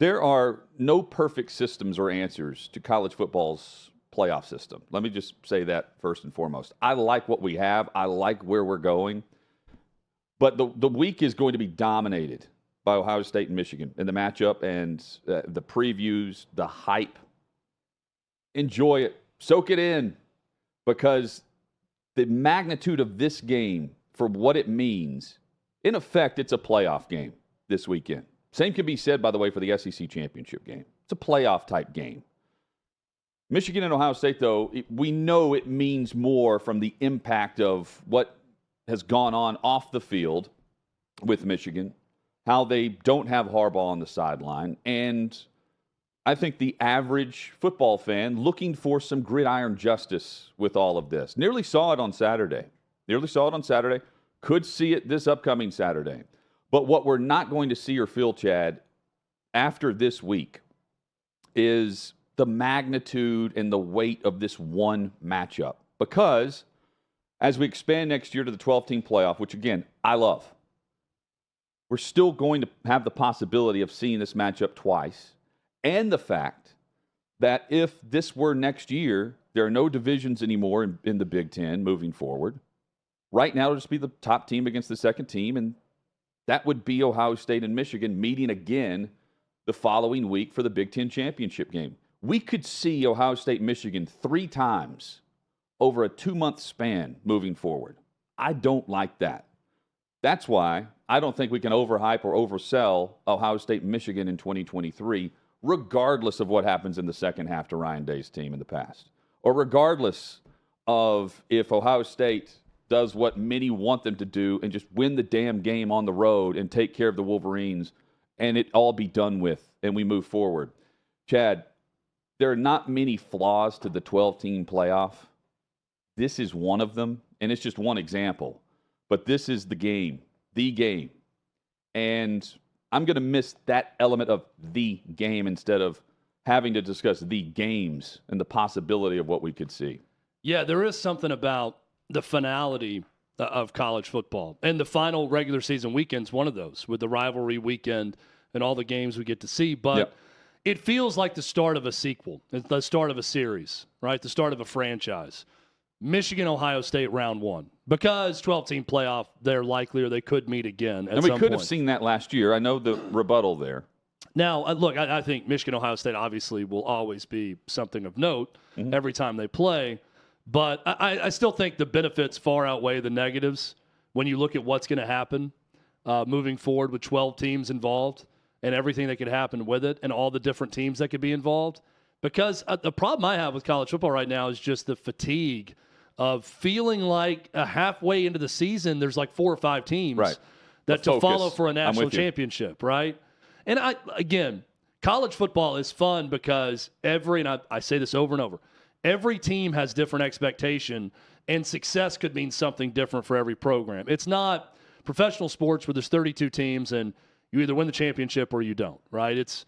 There are no perfect systems or answers to college football's playoff system. Let me just say that first and foremost. I like what we have. I like where we're going. But the week is going to be dominated by Ohio State and Michigan in the matchup and the previews, the hype. Enjoy it. Soak it in, because the magnitude of this game for what it means, in effect, it's a playoff game this weekend. Same can be said, by the way, for the SEC championship game. It's a playoff-type game. Michigan and Ohio State, though, we know it means more from the impact of what has gone on off the field with Michigan, how they don't have Harbaugh on the sideline, and I think the average football fan looking for some gridiron justice with all of this. Nearly saw it on Saturday. Could see it this upcoming Saturday. But what we're not going to see or feel, Chad, after this week is the magnitude and the weight of this one matchup. Because as we expand next year to the 12-team playoff, which, again, I love, we're still going to have the possibility of seeing this matchup twice. And the fact that if this were next year, there are no divisions anymore in the Big Ten moving forward. Right now, it'll just be the top team against the second team, and that would be Ohio State and Michigan meeting again the following week for the Big Ten championship game. We could see Ohio State, Michigan 3 times over a 2-month span moving forward. I don't like that. That's why I don't think we can overhype or oversell Ohio State, Michigan in 2023, regardless of what happens in the second half to Ryan Day's team in the past, or regardless of if Ohio State does what many want them to do and just win the damn game on the road and take care of the Wolverines and it all be done with and we move forward. Chad, there are not many flaws to the 12-team playoff. This is one of them, and it's just one example. But this is the game. And I'm going to miss that element of the game instead of having to discuss the games and the possibility of what we could see. Yeah, there is something about the finality of college football. And the final regular season weekend's one of those, with the rivalry weekend and all the games we get to see. But It feels like the start of a sequel, the start of a series, right? The start of a franchise. Michigan, Ohio State, round 1. Because 12-team playoff, they're likely or they could meet again at some point. And we could have seen that last year. I know the rebuttal there. Now, look, I think Michigan, Ohio State obviously will always be something of note every time they play. But I still think the benefits far outweigh the negatives when you look at what's going to happen moving forward with 12 teams involved and everything that could happen with it and all the different teams that could be involved. Because the problem I have with college football right now is just the fatigue of feeling like halfway into the season, there's like 4 or 5 teams that to follow for a national championship, right? And again, college football is fun because and I say this over and over, every team has different expectation, and success could mean something different for every program. It's not professional sports where there's 32 teams and you either win the championship or you don't, right? It's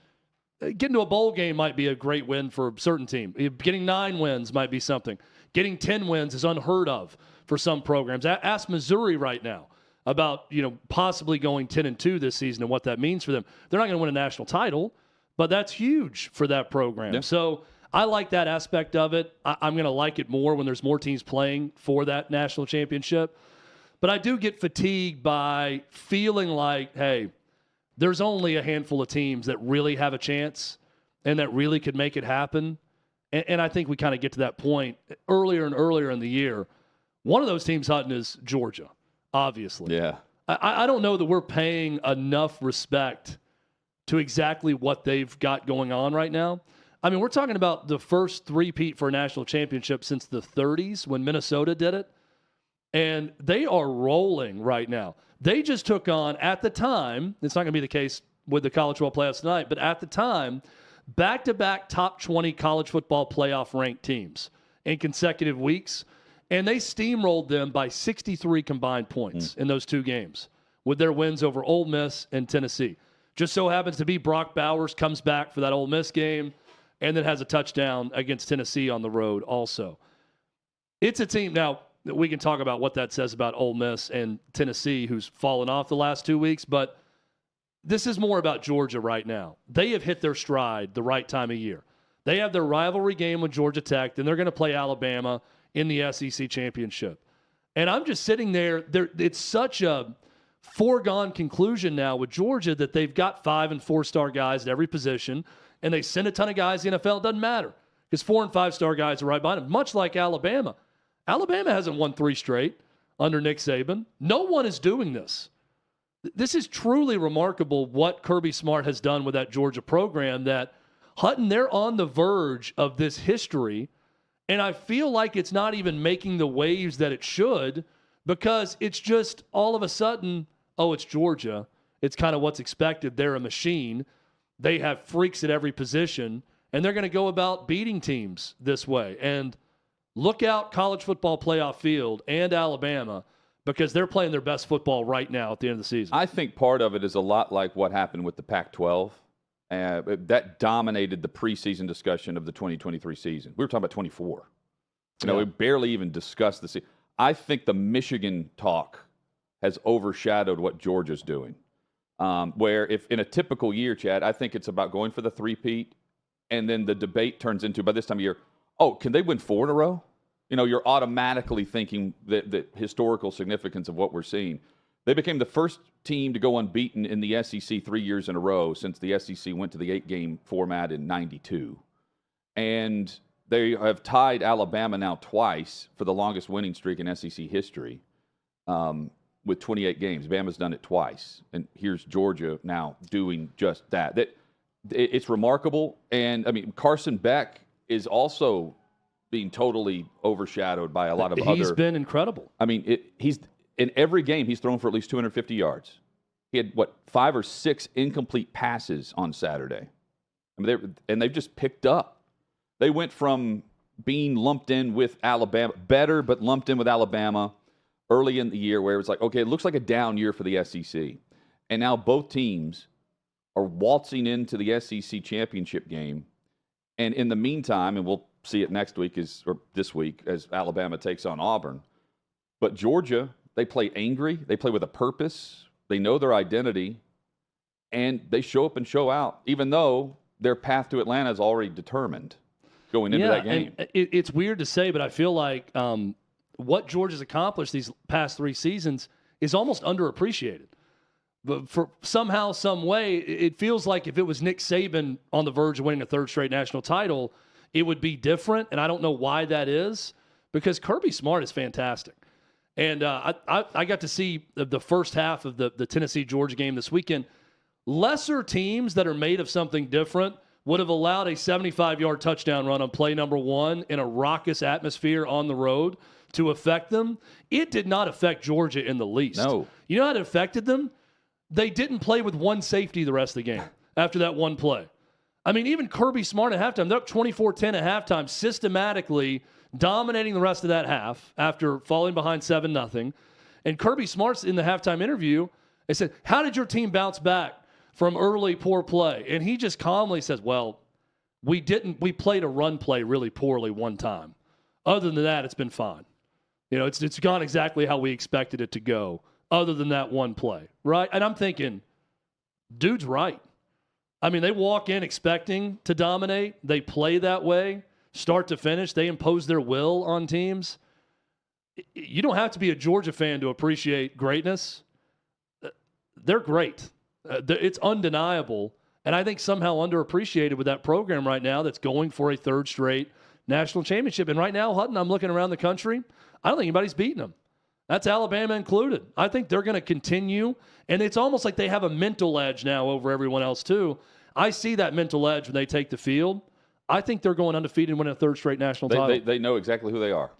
getting to a bowl game might be a great win for a certain team. Getting 9 wins might be something. Getting 10 wins is unheard of for some programs. Ask Missouri right now about, possibly going 10-2 this season and what that means for them. They're not going to win a national title, but that's huge for that program. Yeah. So I like that aspect of it. I'm going to like it more when there's more teams playing for that national championship. But I do get fatigued by feeling like, hey, there's only a handful of teams that really have a chance and that really could make it happen. And I think we kind of get to that point earlier and earlier in the year. One of those teams, Hutton, is Georgia, obviously. Yeah. I don't know that we're paying enough respect to exactly what they've got going on right now. I mean, we're talking about the first three-peat for a national championship since the 30s when Minnesota did it. And they are rolling right now. They just took on, at the time, it's not going to be the case with the college football playoffs tonight, but at the time, back-to-back top 20 college football playoff ranked teams in consecutive weeks. And they steamrolled them by 63 combined points in those 2 games with their wins over Ole Miss and Tennessee. Just so happens to be Brock Bowers comes back for that Ole Miss game and then has a touchdown against Tennessee on the road also. It's a team now. We can talk about what that says about Ole Miss and Tennessee, who's fallen off the last 2 weeks, but this is more about Georgia right now. They have hit their stride the right time of year. They have their rivalry game with Georgia Tech, then they're going to play Alabama in the SEC championship. And I'm just sitting there. It's such a foregone conclusion now with Georgia that they've got 5- and 4-star guys at every position, and they send a ton of guys to the NFL. It doesn't matter because 4- and 5-star guys are right behind them, much like Alabama. Alabama hasn't won 3 straight under Nick Saban. No one is doing this. This is truly remarkable what Kirby Smart has done with that Georgia program, that Hutton, they're on the verge of this history, and I feel like it's not even making the waves that it should because it's just all of a sudden, oh, it's Georgia. It's kind of what's expected. They're a machine. They have freaks at every position, and they're going to go about beating teams this way. And look out college football playoff field and Alabama, because they're playing their best football right now at the end of the season. I think part of it is a lot like what happened with the Pac-12. That dominated the preseason discussion of the 2023 season. We were talking about 24. We barely even discussed the season. I think the Michigan talk has overshadowed what Georgia's doing. Where if in a typical year, Chad, I think it's about going for the three-peat, and then the debate turns into, by this time of year, oh, can they win 4 in a row? You're automatically thinking the historical significance of what we're seeing. They became the first team to go unbeaten in the SEC 3 years in a row since the SEC went to the 8-game format in '92. And they have tied Alabama now twice for the longest winning streak in SEC history with 28 games. Bama's done it twice. And here's Georgia now doing just that. It's remarkable. And, Carson Beck is also being totally overshadowed by a lot of other. He's been incredible. He's in every game he's thrown for at least 250 yards. He had 5 or 6 incomplete passes on Saturday. And they've just picked up. They went from being lumped in with Alabama, better but lumped in with Alabama early in the year, where it was like, okay, it looks like a down year for the SEC. And now both teams are waltzing into the SEC championship game. And in the meantime, and we'll see it next week or this week as Alabama takes on Auburn. But Georgia, they play angry. They play with a purpose. They know their identity. And they show up and show out, even though their path to Atlanta is already determined going into that game. And it's weird to say, but I feel like what Georgia's accomplished these past 3 seasons is almost underappreciated. But for somehow, some way, it feels like if it was Nick Saban on the verge of winning a 3rd straight national title, it would be different. And I don't know why that is, because Kirby Smart is fantastic. And I got to see the first half of the Tennessee-Georgia game this weekend. Lesser teams that are made of something different would have allowed a 75-yard touchdown run on play number 1 in a raucous atmosphere on the road to affect them. It did not affect Georgia in the least. No. You know how it affected them? They didn't play with one safety the rest of the game after that one play. Even Kirby Smart at halftime, they're up 24-10 at halftime, systematically dominating the rest of that half after falling behind 7-0. And Kirby Smart's in the halftime interview, they said, how did your team bounce back from early poor play? And he just calmly says, well, we played a run play really poorly one time. Other than that, it's been fine. It's gone exactly how we expected it to go, other than that one play, right? And I'm thinking, dude's right. They walk in expecting to dominate. They play that way, start to finish. They impose their will on teams. You don't have to be a Georgia fan to appreciate greatness. They're great. It's undeniable. And I think somehow underappreciated with that program right now that's going for a 3rd straight national championship. And right now, Hutton, I'm looking around the country. I don't think anybody's beating them. That's Alabama included. I think they're going to continue, and it's almost like they have a mental edge now over everyone else too. I see that mental edge when they take the field. I think they're going undefeated and winning a 3rd straight national title. They know exactly who they are.